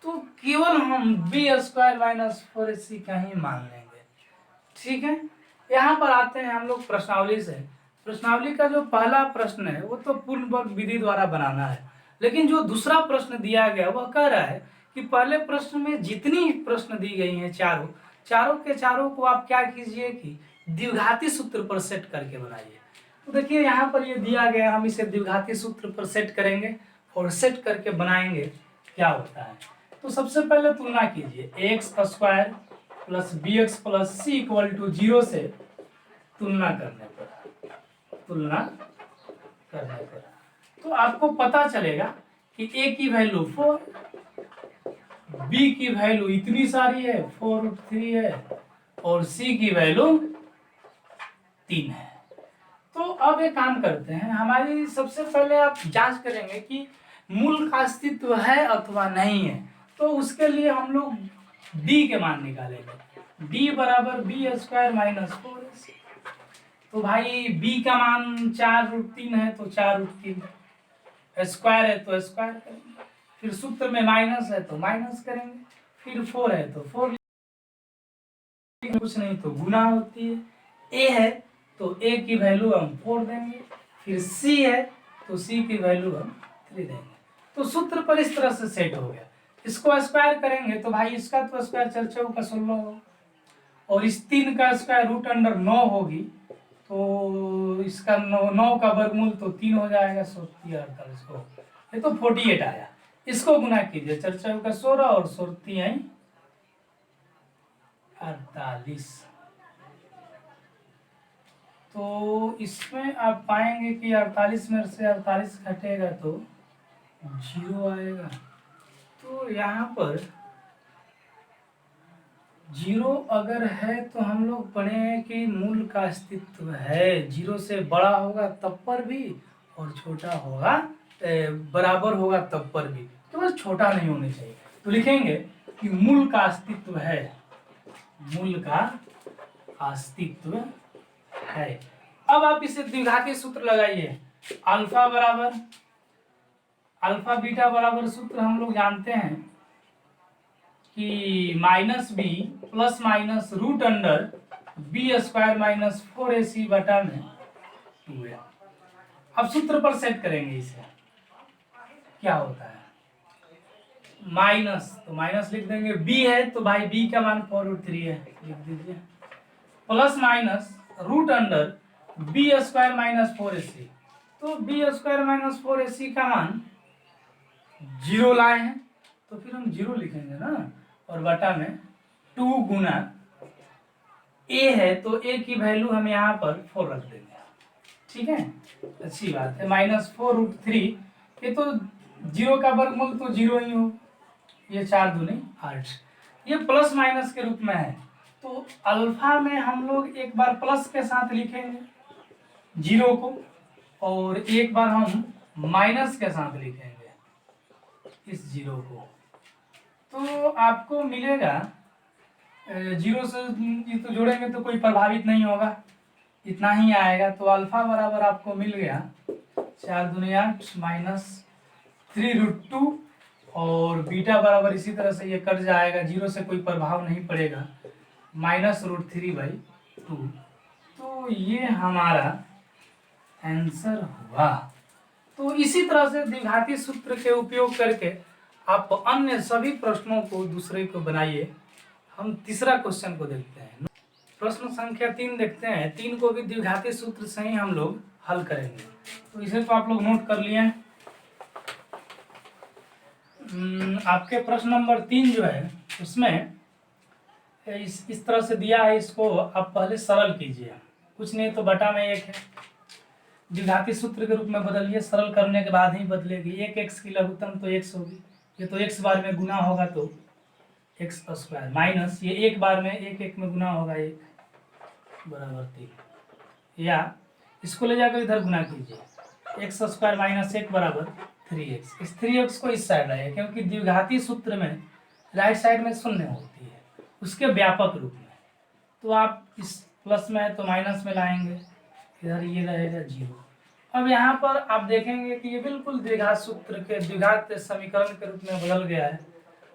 तो केवल हम b² - 4ac का ही मान लेंगे, ठीक है। यहाँ पर आते हैं हम लोग प्रश्नावली से। प्रश्नावली का जो पहला प्रश्न है वो तो पूर्ण वर्ग विधि द्वारा बनाना है, लेकिन जो दूसरा प्रश्न दिया गया वह कह रहा है कि पहले प्रश्न में जितनी प्रश्न दी गई हैं चारों के चारों को आप क्या कीजिए कि द्विघाती सूत्र पर सेट करके बनाइए। तो देखिए यहाँ पर ये दिया गया, हम इसे द्विघाती सूत्र पर सेट करेंगे और सेट करके बनाएंगे क्या होता है। तो सबसे पहले तुलना कीजिए, ax² + bx + c = 0 से तुलना करने पर तो आपको पता चलेगा कि a की वैल्यू 4, b की वैल्यू इतनी सारी है 4√3 है, और c की वैल्यू 3 है। तो अब एक काम करते हैं, हमारी सबसे पहले आप जांच करेंगे कि मूल का अस्तित्व है अथवा नहीं है। तो उसके लिए हम लोग d के मान निकालेंगे, d बराबर b² - 4ac। तो भाई b का मान 4√3 है तो 4√3, स्क्वायर है तो स्क्वायर करेंगे, फिर सूत्र में माइनस है तो माइनस करेंगे, फिर 4 है तो 4, कुछ नहीं तो गुना होती है। a है तो a की वैल्यू हम 4 देंगे, फिर c है तो c की वैल्यू हम 3 देंगे। तो सूत्र पर इस तरह से सेट हो गया। इसको स्क्वायर करेंगे तो भाई इसका तो स्क्वायर 4 का 16 होगा, और इस 3 का स्क्वायर √9 होगी, तो इसका 9 का वर्गमूल तो 3 हो जाएगा, 48 को, ये तो 48 आया। इसको गुना कीजिए, 4 का 16 और 48, तो इसमें आप पाएंगे कि 48 में से 48 घटेगा तो 0 आएगा। तो यहाँ पर 0 अगर है तो हम लोग पढ़े हैं कि मूल का अस्तित्व है, 0 से बड़ा होगा तब पर भी और छोटा होगा बराबर होगा तब पर भी, तो बस छोटा नहीं होना चाहिए। तो लिखेंगे कि मूल का अस्तित्व है, मूल का अस्तित्व है। अब आप इसे द्विघाती सूत्र लगाइए, अल्फा बीटा बराबर सूत्र हम लोग जानते हैं कि -b + -√b² - 4ac बटा में 2a। अब सूत्र पर सेट करेंगे इसे, क्या होता है, माइनस तो माइनस लिख देंगे, b है तो भाई b का मान 4√3 है, लिख दीजिए, प्लस माइनस √b² - 4ac, तो b² - 4ac का मान 0 लाए हैं तो फिर हम 0 लिखेंगे ना, और बटा में 2 गुना a है तो a की वैल्यू हम यहाँ पर 4 रख देंगे, ठीक है, अच्छी बात है। -4√3, ये तो 0 का वर्गमूल तो 0 ही हो, ये 4 दूनी 8, ये प्लस माइनस के रूप में है, तो अल्फा में हम लोग एक बार प्लस के साथ लिखेंगे 0 को, और एक बार हम माइनस के साथ लिखेंगे इस 0 को, तो आपको मिलेगा 0 से ये तो जोड़ेंगे तो कोई प्रभावित नहीं होगा, इतना ही आएगा। तो अल्फा बराबर आपको मिल गया 4 दूनी 8 -3√2 और बीटा बराबर इसी तरह से ये कट जाएगा, 0 से कोई प्रभाव नहीं पड़ेगा, -√3/2। तो ये हमारा आंसर हुआ। तो इसी तरह से द्विघाती सूत्र के उपयोग करके आप अन्य सभी प्रश्नों को दूसरे को बनाइए। हम तीसरा क्वेश्चन को देखते हैं। प्रश्न संख्या 3 देखते हैं। 3 को भी द्विघाती सूत्र से ही हम लोग हल करेंगे। तो इसे तो आप लोग नोट कर लिए हैं। आपके प्रश्न नंबर 3 जो है उसमें इस तरह से दिया है, इसको आप पहले सरल कीजिए। कुछ नहीं तो बटा में 1 है, द्विघाती सूत्र के रूप में बदलिए। सरल करने के बाद ही बदलेगी। 1 x की लघुत्तम तो x होगी, ये तो x बार में गुना होगा तो x² माइनस ये 1 बार में 1 में गुना होगा 1 बराबर 3, या इसको ले जाकर इधर गुना कीजिए। x² माइनस 1 बराबर 3x। इस 3x को इस साइड लाइए, क्योंकि द्विघाती सूत्र में राइट साइड में शून्य होती है उसके व्यापक रूप में। तो आप इस प्लस में है तो माइनस में लाएंगे, इधर ये रहेगा 0। अब यहाँ पर आप देखेंगे कि ये बिल्कुल द्विघात सूत्र के द्विघात समीकरण के रूप में बदल गया है।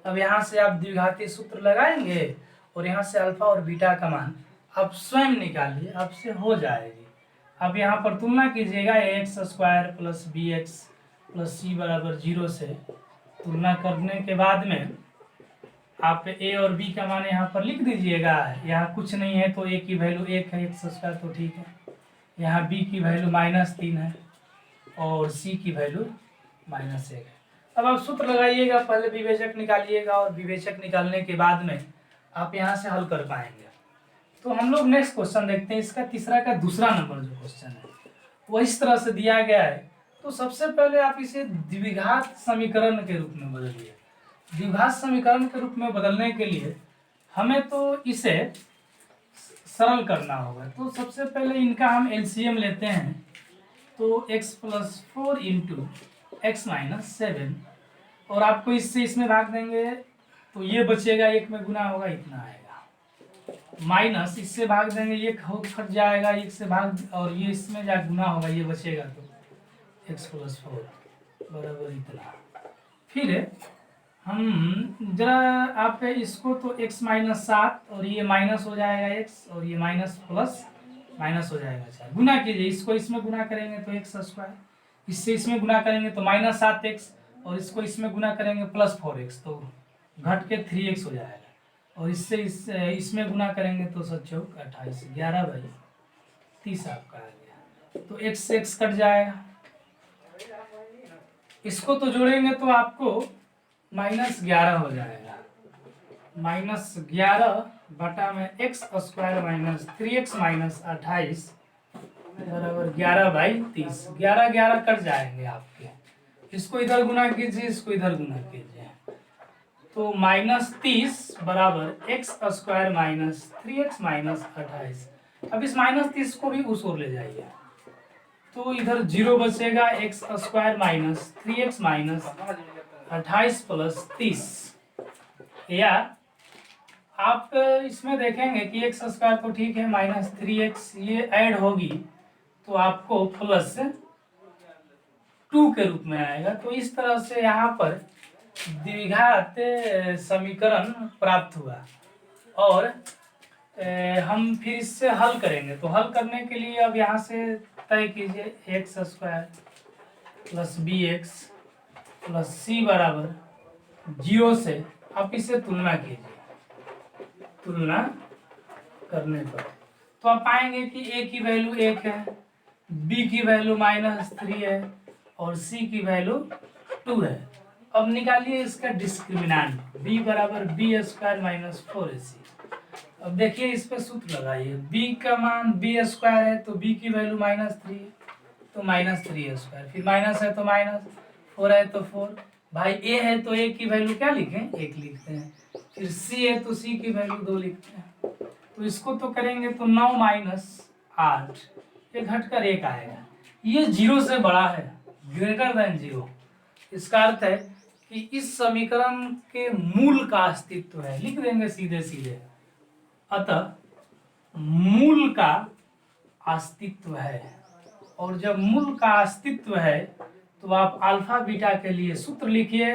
अब यहाँ से आप द्विघाती सूत्र लगाएंगे और यहाँ से अल्फा और बीटा का मान आप स्वयं निकालिए, आपसे हो जाएगी। अब यहाँ पर तुलना कीजिएगा ax² + bx + c बराबर 0 से। तुलना करने के बाद में आप a और b का मान यहाँ पर लिख दीजिएगा। यहाँ कुछ नहीं है तो a की वैल्यू 1 है, x² तो ठीक है। यहाँ b की वैल्यू -3 है और c की वैल्यू -1 है। अब आप सूत्र लगाइएगा, पहले विवेचक निकालिएगा और विवेचक निकालने के बाद में आप यहाँ से हल कर पाएंगे। तो हम लोग नेक्स्ट क्वेश्चन देखते हैं। इसका तीसरा का दूसरा नंबर जो क्वेश्चन है वो इस तरह से दिया गया है। तो सबसे पहले आप इसे द्विघात समीकरण के रूप में बदलिए। द्विघात समीकरण के रूप में बदलने के लिए हमें तो इसे सरल करना होगा। तो सबसे पहले इनका हम एलसीएम लेते हैं। तो x + 4 × x - 7 और आपको इससे इसमें भाग देंगे तो ये बचेगा, 1 में गुना होगा इतना आएगा, माइनस इससे भाग देंगे ये कट जाएगा, 1 से भाग और ये इसमें जा गुना होगा, ये बचेगा तो x + 4 बराबर इतना। फिर हम जरा आप इसको तो x - 7 और ये माइनस हो जाएगा x और ये माइनस प्लस माइनस हो जाएगा। अच्छा गुना कीजिए, इसको इसमें गुना करेंगे तो x², इससे इसमें गुना करेंगे तो -7x और इसको इसमें गुना करेंगे +4x तो घट के 3x हो जाएगा। और इससे इसमें गुना करेंगे तो 7 × 28 11/30 आपका आ गया। तो x से x कट जाएगा, इसको तो जोड़ेंगे तो आपको -11 हो जाएगा। -11 बटा में x² - 3x - 28 बराबर 11/30। 11 11 कट जाएंगे आपके। इसको इधर गुना कीजिए, इसको इधर गुना कीजिए तो -30 बराबर x² - 3x - 28। अब इस -30 को भी उस ओर ले जाइए तो इधर 0 बचेगा, x² - 3x - 28 + 30। या आप इसमें देखेंगे कि x² तो ठीक है, -3x ये ऐड होगी तो आपको +2 के रूप में आएगा। तो इस तरह से यहाँ पर द्विघात समीकरण प्राप्त हुआ और हम फिर इससे हल करेंगे। तो हल करने के लिए अब यहाँ से तय कीजिए x² + bx + c बराबर 0 से आप इसे तुलना कीजिए। तुलना करने पर तो आप पाएंगे कि a की वैल्यू 1 है, b की वैल्यू -3 है और c की वैल्यू 2 है। अब निकालिए इसका डिस्क्रिमिनेंट, b बराबर b² - 4ac। अब देखिए इस पर सूत्र लगाइए, b का मान b² है तो b की वैल्यू -3 तो -3a², फिर माइनस है तो माइनस, 4 है तो 4, भाई a है तो a की वैल्यू क्या लिखें 1 लिखते हैं, फिर c है तो c की वैल्यू 2 लिखते हैं। तो इसको तो करेंगे तो 9 - 8 ये घटकर 1 आएगा। ये 0 से बड़ा है, >0। इसका अर्थ है कि इस समीकरण के मूल का अस्तित्व है, लिख देंगे सीधे सीधे। अतः मूल का अस्तित्व है, और जब मूल का अस्तित्व है तो आप अल्फा बीटा के लिए सूत्र लिखिए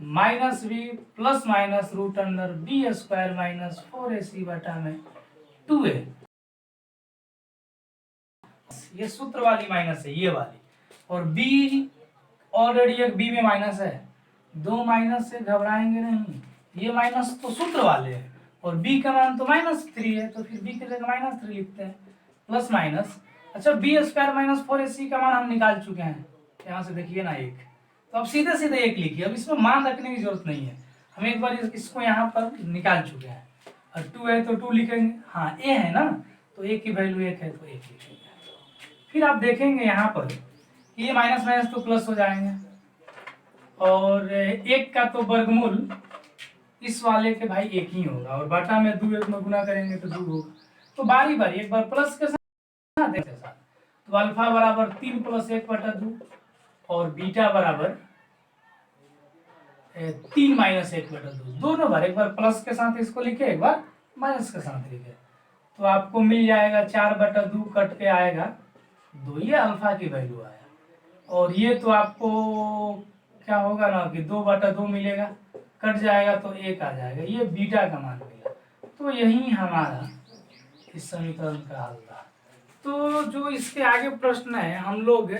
-b plus minus root under B square minus 4ac बटा में 2a। ये सूत्र वाली माइनस है, ये वाली। और b ऑलरेडी एक b में माइनस है, दो माइनस से घबराएंगे नहीं, ये माइनस तो सूत्र वाले हैं और b का मान तो -3 है, तो फिर b की जगह -3 लिखते हैं प्लस माइनस। अच्छा, बी स्क्वायर माइनस 4ac का मान हम निकाल चुके हैं, यहाँ से देखिए ना 1, तो अब सीधे सीधे 1 लिखिए, अब इसमें मान रखने की जरूरत नहीं है, हम एक बार इसको यहाँ पर निकाल चुके हैं। और 2 है तो 2 लिखेंगे, हाँ a है ना, तो a की वैल्यू 1 है तो 1 लिखेंगे। फिर आप देखेंगे यहाँ पर ये माइनस माइनस तो प्लस हो जाएंगे, और 1 का तो वर्गमूल इस वाले के भाई 1 ही होगा, और बटा में 2 1 में गुना करेंगे तो 2 होगा। तो बारी बारी एक बार प्लस के साथ, तो अल्फा बराबर 3 + 1 बटा 2 और बीटा बराबर 3 - 1 बटा 2, दोनों बार, एक बार प्लस के साथ इसको लिखे, एक बार माइनस के साथ लिखे, तो आपको मिल जाएगा 4 बटा 2 कट के आएगा 2, ये अल्फा की वैल्यू आया। और ये तो आपको क्या होगा ना कि 2 बटा 2 मिलेगा, कट जाएगा तो 1 आ जाएगा, ये बीटा का मान मिला। तो यही हमारा इस समीकरण का हल था। तो जो इसके आगे प्रश्न है हम लोग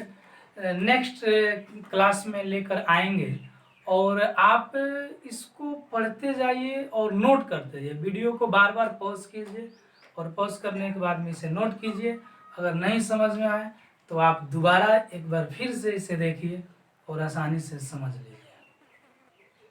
नेक्स्ट क्लास में लेकर आएंगे, और आप इसको पढ़ते जाइए और नोट करते जाइए, वीडियो को बार बार पॉज कीजिए और पॉज करने के बाद में इसे नोट कीजिए। अगर नहीं समझ में आए तो आप दोबारा एक बार फिर से इसे देखिए और आसानी से समझ लीजिए।